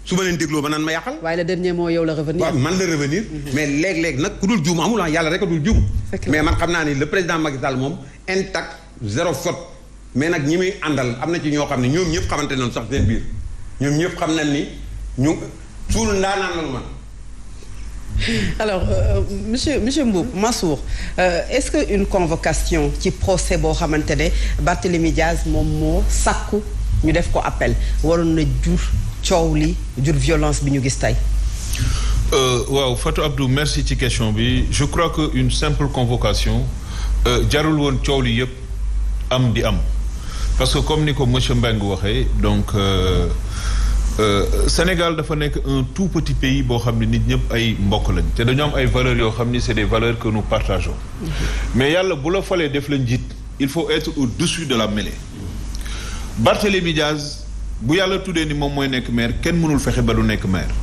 su ma leen dégloo ba naan ma yàqal. waaye le dernier mot yow la revenir. waaw man la revenir. mais léeg-léeg nag ku dul juum amul ah yàlla rek a dul juum. mais man xam naa ni le président Macky Sall moom intact zéro faute. mais nag ñi muy àndal am na ci ñoo xam ne ñoom ñëpp xamante nañu sax seen biir ñoom ñëpp xam nañ ni ñu suul ndaanaan la man. alors monsieur Mboup Mansour est-ce que une convocation ci procès boo xamante ne Barthélémy Diaz moom moo sàkku ñu def ko appel waroon na jur coow li jur violence bi ñu gis tey. waaw Fatou Abdou merci ci question bi je crois que une simple convocation jarul woon coow li yëpp am di am parce que comme ni ko monsieur Mbengue waxee donc Sénégal dafa nekk un tout petit pays boo xam ne nit ñëpp ay mbokk lañ te dañoo am ay valeurs yoo xam ni c'est des valeurs que nous partageons mais yàlla bu la falee def la njiit il faut être au-dessus de la mêlée Barthélémy Diaz bu yàlla tuddee ni moom mooy nekk maire kenn mënul fexe ba du nekk maire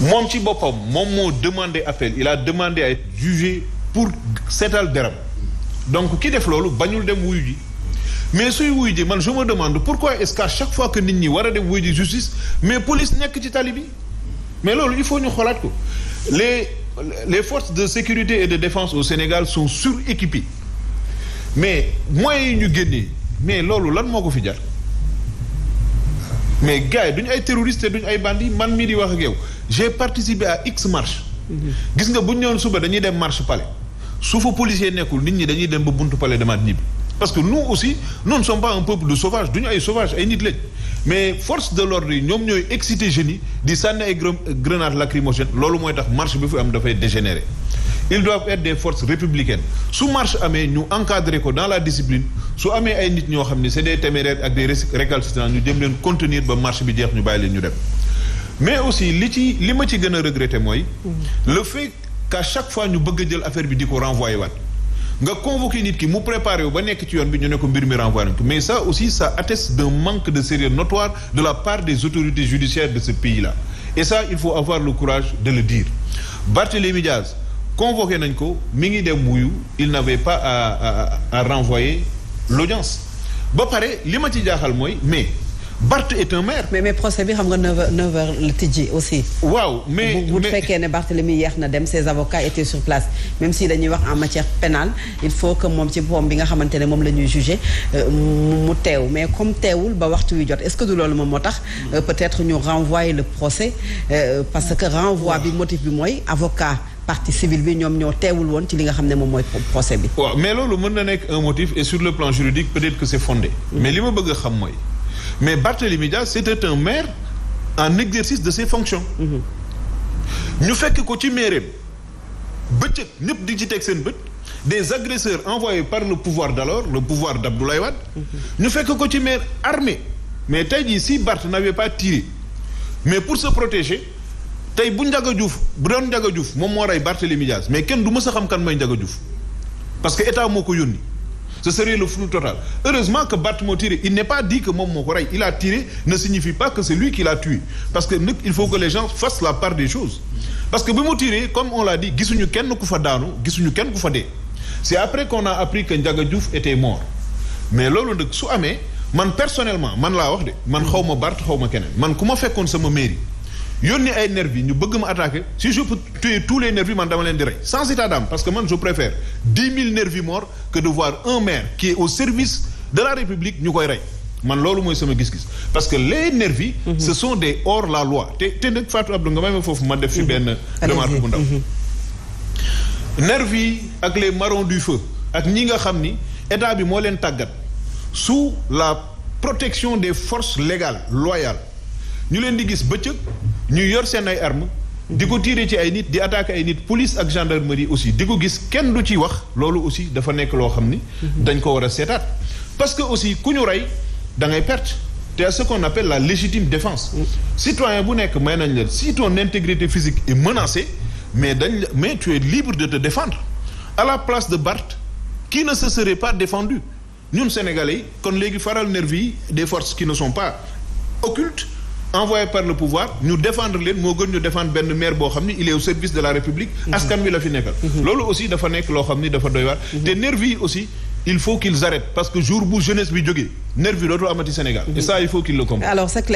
moom ci boppam moom moo demandé appel il a demandé à être jugé pour seetal deram donc ki def loolu bañul dem wuyu ji mais suy wuyu ji man je me demande pourquoi est-ce qu'à chaque fois que nit ñi war a dem wuyu ji justice mais police nekk ci tali bi mais loolu il faut ñu xoolaat ko les forces de sécurité et de défense au Sénégal sont suréquipées mais moyens yi ñu génnee mais loolu lan moo ko fi jar mais gars yi duñu ay terroristes duñu ay bandits man mii di wax ak yow j'ai participé à X marche gis nga bu ñu ñëwoon suba dañuy dem marche palais su fa policier nekkul nit ñi dañuy dem ba buntu palais demaat ñibbi parce que nous aussi nous ne sommes pas un peuple de sauvages duñu ay sauvages ay nit lañ mais force de l'ordre yi ñoom ñooy exciter jeunes yi di sànni ay grenades lacrymogènes loolu mooy tax marche bi fi am dafay dégénérer ils doivent être des forces républicaines su marche amee ñu encadrer ko dans la discipline su amee ay nit ñoo xam ne c'est des téméraires ak des récalcitrants ñu jëm leen contenir ba marche bi jeex ñu bàyyi leen ñu dem mais aussi li ma ci gën a regretter mooy le fait qu'à chaque fois ñu bëgg a jël affaire bi di ko renvoyer waat nga convoqué nit ki mu préparé wu ba nekk ci yoon bi ñu ne ko mbir mi renvoyé nañ ko mais ça aussi ça atteste d'un manque de sérieux notoire de la part des autorités judiciaires de ce pays-là et ça il faut avoir le courage de le dire Barthélémy Diaz convoqué nañ ko mi ngi dem wuyu il n'avait pas à renvoyer l'audience ba pare li ma ci jaaxal mooy mais Barth est un maire. mais procès bi xam nga 9h la tijji aussi. waaw mais bu fekkee ne Barthélémy yeex na dem ses avocats étaient sur place même si dañuy wax en matière pénale il faut que moom ci boppam bi nga xamante ne moom la ñuy juger mu teew mais comme teewul ba waxtu wi jot est-ce que du loolu moom moo tax peut-être ñu renvoyer le procès parce que renvoi bi motif bi mooy avocat. partie civile bi ñoom ñoo teewul woon ci li nga xam ne moom mooy procès bi. waaw mais loolu mën na nekk un motif et sur le plan juridique peut-être que c'est fondé. mais li ma bëgg a xam mooy mais Barthélémy Diaz c'était un maire en exercice de ses fonctions. ñu fekk ko ci maireem bëccëg ñëpp di ci teg seen bët des agresseurs envoyés par le pouvoir d'alors le pouvoir d'Abdoulaye Wade. ñu fekk ko ci maire armé mais tey jii si Barth n'avait pas tiré mais pour se protéger. tey bu Ndiaga Diouf bu doon Ndiaga Diouf moom moo rey Barthélémy Diaz mais kenn du mës a xam kan mooy Ndiaga Diouf parce que état moo ko yónni ce serait le flou total heureusement que Barth moo tiré il n'est pas dit que moom moo ko rey il a tiré ne signifie pas que c'est lui qui l'a tué parce que nag il faut que les gens fassent la part des choses parce que bi mu tiré comme on l'a dit gisuñu kenn ku fa daanu gisuñu kenn ku fa dee c'est après qu'on a appris que Ndiaga Diouf était mort mais loolu nag su amee man personnellement man laa wax de man xaw ma Barth xaw ma keneen man ku ma fekkoon sama mairie yónni ay nervis ñu bëgg ma attaquer si je peux tuer tous les nervis man dama leen di rey sans état d'âme parce que man je préfère 10 000 nervis morts que de voir un maire qui est au service de la République ñu koy rey man loolu mooy sama gis-gis parce que les nervis ce sont des hors la loi te nag Fatou Abdou nga may ma foofu ma def fi benn remarque bu ndaw nervis ak les marrons du feu ak ñi nga xam ni état bi moo leen tàggat sous la protection des forces légales loyales ñu leen di gis bëccëg ñu yor seen ay armes di ko tirer ci ay nit di attaquer ay nit police ak gendarmerie aussi di ko gis kenn du ci wax loolu aussi dafa nekk loo xam ni dañ ko war a seetaat parce que aussi ku ñu rey da ngay perte te ce qu'on appelle la légitime défense citoyen bu nekk may nañ leen si ton intégrité physique est menacée mais tu es libre de te défendre à la place de Barth qui ne se serait pas défendu ñun Sénégalais yi kon léegi faral nervi yi des forces qui ne sont pas occultes envoyé par le pouvoir ñu défendre leen moo gën ñu défendre benn maire boo xam ni il est au service de la République askan wi la fi nekkal loolu aussi dafa nekk loo xam ni dafa doy waar te nervi yi aussi il faut qu'ils arrêtent parce que jour bu jeunesse bi jógee nervi dootu amati Sénégal et ça il faut qu'ils le comprennent. Alors c'est clair.